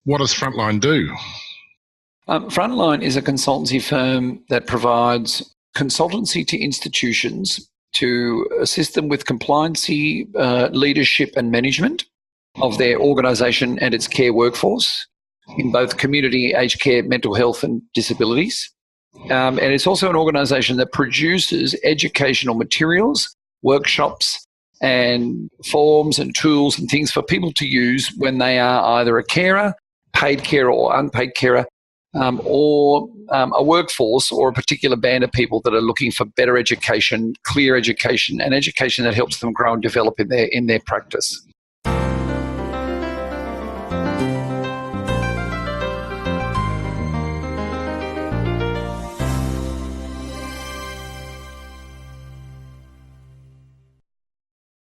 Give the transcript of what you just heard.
What does Frontline do? Frontline is a consultancy firm that provides consultancy to institutions to assist them with compliancy, leadership and management of their organisation and its care workforce in both community, aged care, mental health and disabilities. And it's also an organisation that produces educational materials, workshops and forms and tools and things for people to use when they are either a carer, paid carer or unpaid carer, or a workforce or a particular band of people that are looking for better education, clear education, and education that helps them grow and develop in their practice.